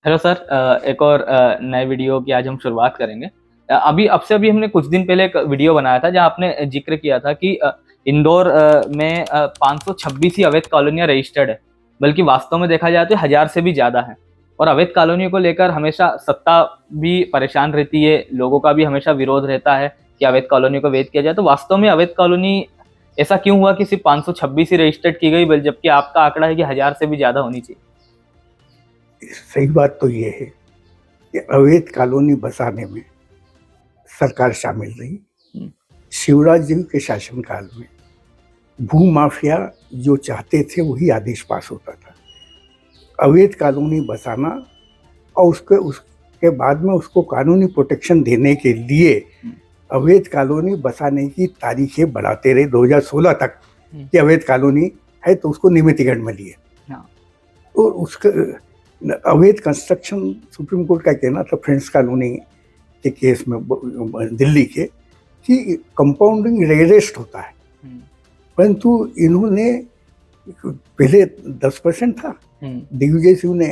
Hello sir, एक और नए वीडियो की आज हम शुरुआत करेंगे। अभी हमने कुछ दिन पहले एक वीडियो बनाया था जहां आपने जिक्र किया था कि इंदौर में 526 ही अवैध कॉलोनियां रजिस्टर्ड है, बल्कि वास्तव में देखा जाए तो 1000 से भी ज्यादा है। और अवैध कॉलोनियों को लेकर हमेशा सत्ता भी परेशान रहती है, लोगों का भी हमेशा विरोध रहता है कि अवैध कॉलोनियों को वैध किया जाए। तो वास्तव में अवैध कॉलोनी ऐसा क्यों हुआ कि सिर्फ 526 ही रजिस्टर्ड की गई, जबकि आपका आंकड़ा है कि 1000 से भी ज्यादा होनी चाहिए? सही बात तो ये है कि अवैध कॉलोनी बसाने में सरकार शामिल रही। शिवराज जी के शासनकाल में भूमाफिया जो चाहते थे वही आदेश पास होता था, अवैध कॉलोनी बसाना। और उसके बाद में उसको कानूनी प्रोटेक्शन देने के लिए अवैध कॉलोनी बसाने की तारीखें बढ़ाते रहे 2016 तक कि अवैध कॉलोनी है तो उसको नियमितीकरण में लिए। और उसका अवैध कंस्ट्रक्शन, सुप्रीम कोर्ट का कहना था फ्रेंड्स कॉलोनी के केस में दिल्ली के, कि कंपाउंडिंग रेयरेस्ट होता है, परंतु इन्होंने पहले 10% था, दिग्विजय ने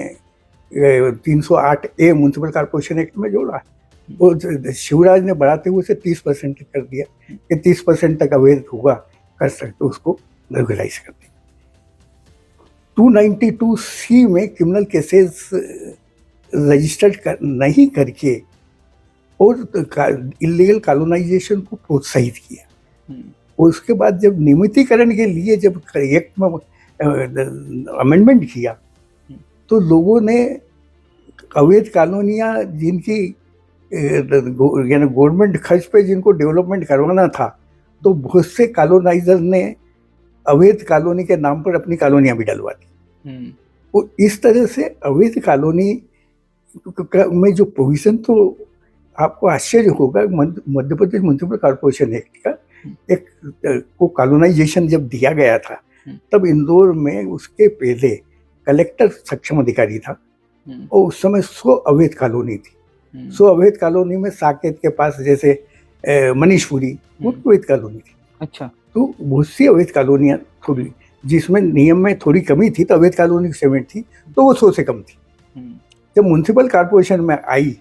308A म्युनिसिपल कॉर्पोरेशन एक्ट में जोड़ा और शिवराज ने बढ़ाते हुए उसे 30% कर दिया कि 30% तक अवैध होगा कर सकते, उसको रेगुलाइज कर दिया। 292C में क्रिमिनल केसेस रजिस्टर्ड नहीं करके और इलीगल कॉलोनाइजेशन को प्रोत्साहित किया। और उसके बाद जब नियमितीकरण के लिए जब एक्ट में अमेंडमेंट किया तो लोगों ने अवैध कॉलोनियाँ जिनकी यानी गवर्नमेंट खर्च पे जिनको डेवलपमेंट करवाना था, तो बहुत से कॉलोनाइजर ने अवैध कॉलोनी के नाम पर अपनी कॉलोनियाँ भी डलवा दी। और इस तरह से अवैध कॉलोनी में जो प्रोविजन, तो आपको आश्चर्य होगा, Madhya Pradesh municipal corporation act का एक को कॉलोनाइजेशन जब दिया गया था तब इंदौर में उसके पहले कलेक्टर सक्षम अधिकारी था और उस समय 100 अवैध कॉलोनी थी। 100 अवैध कॉलोनी में साकेत के पास जैसे मनीषपुरी वो अवैध कॉलोनी थी। अच्छा। तो बहुत सी अवैध कॉलोनियाँ थोड़ी जिसमें नियम में थोड़ी कमी थी, तो अवैध कॉलोनी सेमेंट थी तो वो 100 से कम थी। जब म्युनिसिपल कॉर्पोरेशन में आई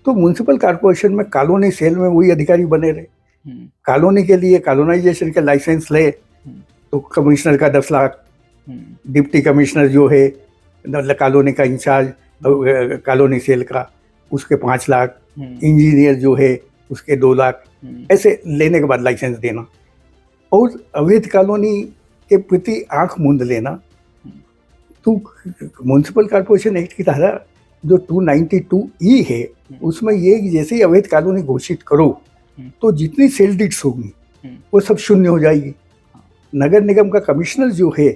तो म्युनिसिपल कॉर्पोरेशन में कॉलोनी सेल में वही अधिकारी बने रहे। कॉलोनी के लिए कॉलोनाइजेशन के लाइसेंस ले तो कमिश्नर का 10 लाख, डिप्टी कमिश्नर जो है कॉलोनी का इंचार्ज कॉलोनी सेल का उसके 5 लाख, इंजीनियर जो है उसके 2 लाख, ऐसे लेने के बाद लाइसेंस देना और अवैध कॉलोनी के प्रति आंख मूंद लेना। तो म्युनिसिपल कॉर्पोरेशन एक्ट की धारा जो 292E है उसमें ये जैसे ही अवैध कॉलोनी घोषित करो तो जितनी सेल डीड्स होंगी वो सब शून्य हो जाएगी। नगर निगम का कमिश्नर जो है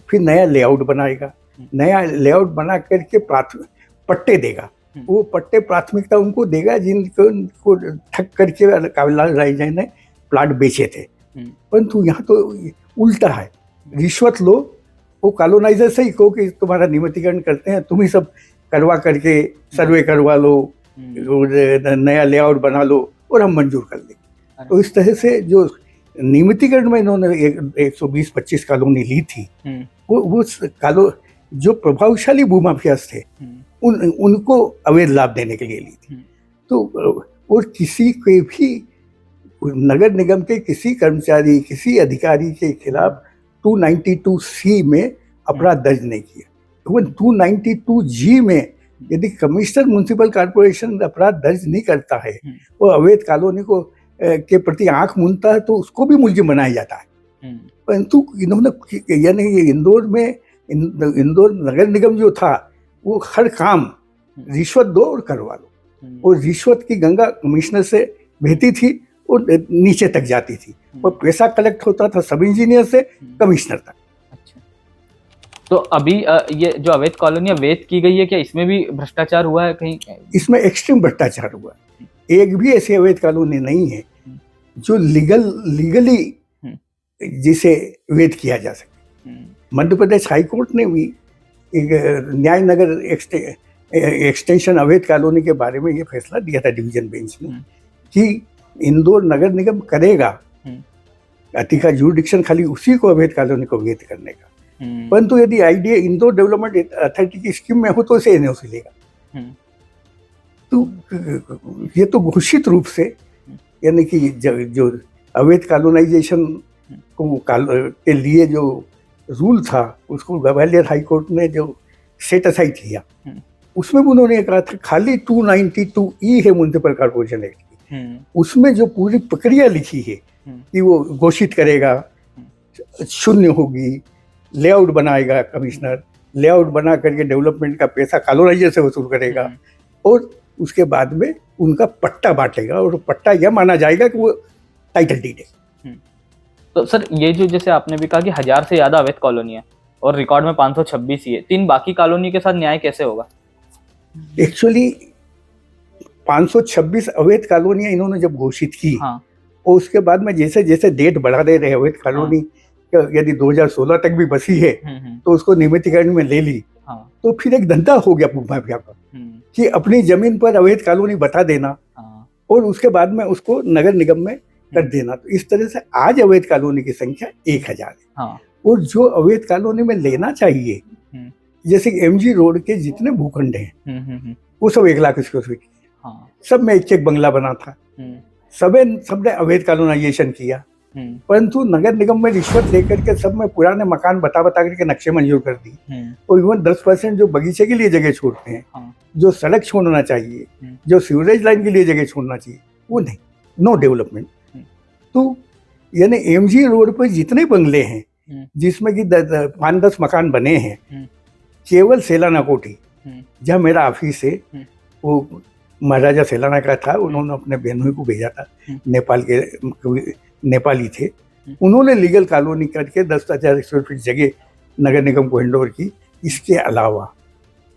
फिर नया लेआउट बनाएगा, नया लेआउट बना करके पट्टे देगा। वो पट्टे प्राथमिकता उनको देगा जिनको ठग करके काबिल राय ने प्लाट बेचे थे। परंतु यहाँ तो उल्टा है, रिश्वत लो, वो कॉलोनाइजर से ही कहो कि तुम्हारा नियमितीकरण करते हैं, तुम ही सब करवा करके सर्वे करवा लो, नया लेआउट बना लो और हम मंजूर कर लेंगे। तो इस तरह से जो नियमितीकरण में इन्होंने 120-25 कॉलोनी ली थी, वो जो प्रभावशाली भूमाफियास थे उनको अवैध लाभ देने के लिए ली थी। तो और किसी के भी नगर निगम के किसी कर्मचारी, किसी अधिकारी के खिलाफ 292C में अपराध दर्ज नहीं किया। 292G में यदि कमिश्नर म्युनिसिपल कॉर्पोरेशन अपराध दर्ज नहीं करता है, वो अवैध कॉलोनी को के प्रति आंख मूंदता है, तो उसको भी मुलजिम बनाया जाता है। परंतु इन्होंने यानी इंदौर में इंदौर नगर निगम जो था वो हर काम रिश्वत दो और करवा लो, और रिश्वत की गंगा कमिश्नर से बहती थी और नीचे तक जाती थी और पैसा कलेक्ट होता था सब इंजीनियर से कमिश्नर तक। तो अभी ये जो अवैध कॉलोनियां वैध की गई है, क्या इसमें भी भ्रष्टाचार हुआ है कहीं? इसमें एक्सट्रीम भ्रष्टाचार हुआ है। एक भी ऐसी अवैध कॉलोनी नहीं है जो लीगली जिसे वैध किया जा सके। मध्य प्रदेश हाई कोर्ट ने भी एक न्याय नगर एक्सटेंशन अवैध कॉलोनी के बारे में ये फैसला दिया था डिवीजन बेंच ने कि इंदौर नगर निगम करेगा, अधिकार जुरिडिक्शन खाली उसी को अवैध कॉलोनी को वैध करने का। परंतु यदि आईडीए इंदौर डेवलपमेंट अथॉरिटी की स्कीम में हो तो इसे एनओसी लेगा। तो ये तो घोषित रूप से, यानी कि जो अवैध कॉलोनाइजेशन के लिए जो रूल था उसको ग्वालियर हाई कोर्ट ने जो सेट असाइड किया, उसमें उन्होंने कहा था खाली 292E है म्युनिसिपल कॉर्पोरेशन एक्ट की, उसमें जो पूरी प्रक्रिया लिखी है कि वो घोषित करेगा, शून्य होगी, लेआउट बनाएगा कमिश्नर, लेआउट बना करके डेवलपमेंट का पैसा कॉलोनाइजर से वसूल करेगा और उसके बाद में उनका पट्टा बांटेगा और पट्टा यह माना जाएगा कि वो टाइटल डीड है। तो सर ये जो जैसे आपने भी कहा कि 1000 से ज्यादा अवैध कॉलोनी है और रिकॉर्ड में 526 ही है, 3 बाकी कॉलोनी के साथ न्याय कैसे होगा? एक्चुअली 526 अवैध कॉलोनियां इन्होंने जब घोषित की, हाँ, और उसके बाद में जैसे जैसे डेट बढ़ा दे रहे अवैध कॉलोनी, यदि 2016 तक भी बसी है तो उसको नियमितीकरण में ले ली, तो फिर एक धंधा हो गया भूमाफिया का कि अपनी जमीन पर अवैध कॉलोनी बता देना और उसके बाद में उसको नगर निगम में कर देना। तो इस तरह से आज अवैध कॉलोनी की संख्या 1000 है। और जो अवैध कॉलोनी में लेना चाहिए, जैसे MG रोड के जितने भूखंड हैं वो सब 1 लाख स्क्वायर फीट, सब में एक बंगला बना था, सबने अवैध कॉलोनाइजेशन किया, परंतु नगर निगम में रिश्वत लेकर के सब में पुराने मकान बता करके नक्शे मंजूर कर दी। और इवन 10% जो बगीचे के लिए जगह छोड़ते हैं, जो सड़क छोड़ना चाहिए, जो सीवरेज लाइन के लिए जगह छोड़ना चाहिए, वो नहीं, नो डेवलपमेंट। तो यानी MG रोड पर जितने बंगले हैं जिसमें कि 5-10 मकान बने हैं, केवल सेलाना कोठी जहाँ मेरा ऑफिस है वो महाराजा सेलाना का था, उन्होंने अपने बहनोई को भेजा था, नेपाली थे, उन्होंने लीगल कॉलोनी करके 10,000 स्क्वायर फीट जगह नगर निगम को हैंडओवर की। इसके अलावा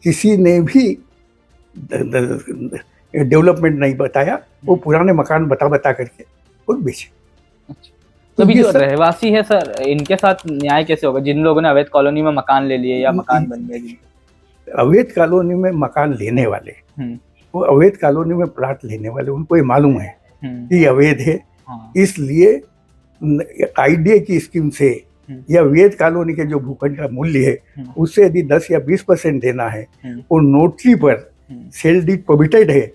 किसी ने भी डेवलपमेंट नहीं बताया, वो पुराने मकान बता करके और बेचे। तो अभी जो रहवासी है सर, इनके साथ न्याय कैसे होगा जिन लोगों ने अवैध कॉलोनी में मकान ले लिए या मकान बन गए? अवैध कॉलोनी में मकान लेने वाले, वो अवैध कॉलोनी में प्लाट लेने वाले, उनको ये मालूम है कि अवैध है, इसलिए IDA की स्कीम से या अवैध कॉलोनी के जो भूखंड का मूल्य है उससे यदि 10 या 20% देना है और नोटरी पर सेल डीड प्रोहिबिटेड है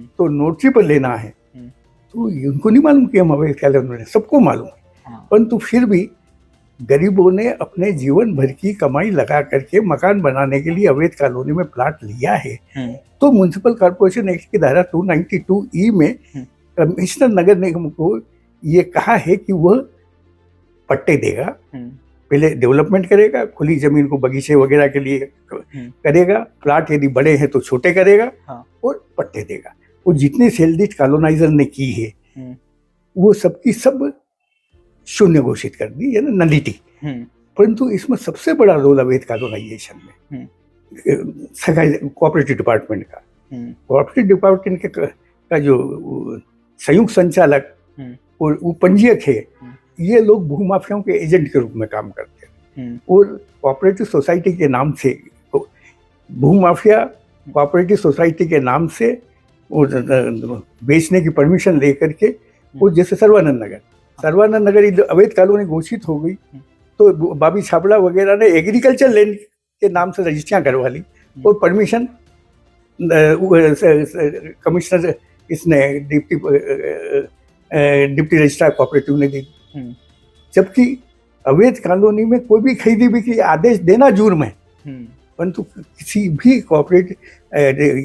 तो नोटरी पर लेना है, तो उनको नहीं मालूम कि हम अवैध कॉलोनी में, सबको मालूम है। परंतु फिर भी गरीबों ने अपने जीवन भर की कमाई लगा करके मकान बनाने के लिए अवैध कॉलोनी में प्लाट लिया है, तो म्युनिसिपल कॉर्पोरेशन एक्ट की धारा 292E में कमिश्नर नगर निगम को ये कहा है कि वह पट्टे देगा, पहले डेवलपमेंट करेगा, खुली जमीन को बगीचे वगैरह के लिए करेगा, प्लाट यदि बड़े हैं तो छोटे करेगा और पट्टे देगा। और जितनी सेल डीड कॉलोनाइजर ने की है वो सबकी सब शून्य घोषित कर दी, यानी नलिटी। परंतु इसमें सबसे बड़ा रोल अवैध कॉलोनाइजेशन में कोऑपरेटिव डिपार्टमेंट का, कोऑपरेटिव डिपार्टमेंट का जो संयुक्त संचालक और उपंजीयक है, ये लोग भूमाफियाओं के एजेंट के रूप में काम करते हैं और कोऑपरेटिव सोसाइटी के नाम से, भूमाफिया कोऑपरेटिव सोसाइटी के नाम से और बेचने की परमिशन लेकर के, और जैसे सर्वानंद नगर अवैध कॉलोनी घोषित हो गई तो बाबी छाबड़ा वगैरह ने एग्रीकल्चर लैंड के नाम से रजिस्ट्रियाँ करवा ली और परमिशन कमिश्नर इसने डिप्टी रजिस्ट्रार कोऑपरेटिव ने दी। जबकि अवैध कॉलोनी में कोई भी खरीदी बिक्री आदेश देना जुर्म है, परंतु किसी भी कोऑपरेटिव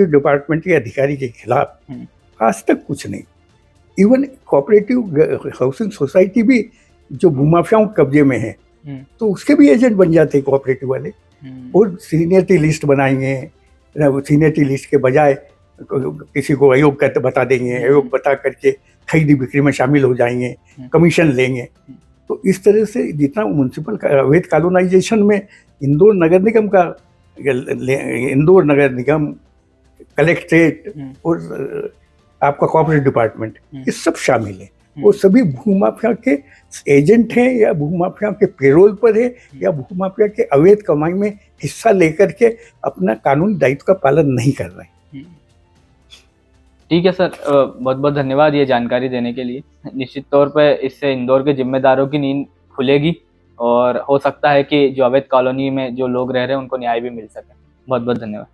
डिपार्टमेंट के अधिकारी के खिलाफ आज तक कुछ नहीं। इवन कोऑपरेटिव हाउसिंग सोसाइटी भी जो भूमाफियाओं के कब्जे में है तो उसके भी एजेंट बन जाते हैं कोऑपरेटिव वाले, और सीनियरिटी लिस्ट बनाएंगे, सीनियरिटी लिस्ट के बजाय किसी को अयोग्य बता देंगे, अयोग्य बता करके खरीदी बिक्री में शामिल हो जाएंगे, कमीशन लेंगे। तो इस तरह से जितना म्युनिसिपल अवैध कॉलोनाइजेशन में इंदौर नगर निगम, कलेक्ट्रेट और आपका कोऑपरेटिव डिपार्टमेंट, ये सब शामिल है। वो सभी भूमाफिया के एजेंट हैं या भूमाफिया के पेरोल पर है या भूमाफिया के अवैध कमाई में हिस्सा लेकर के अपना कानूनी दायित्व का पालन नहीं कर रहे हैं। ठीक है सर, बहुत बहुत धन्यवाद ये जानकारी देने के लिए। निश्चित तौर पर इससे इंदौर के जिम्मेदारों की नींद खुलेगी और हो सकता है कि जो अवैध कॉलोनी में जो लोग रह रहे हैं उनको न्याय भी मिल सके। बहुत बहुत धन्यवाद।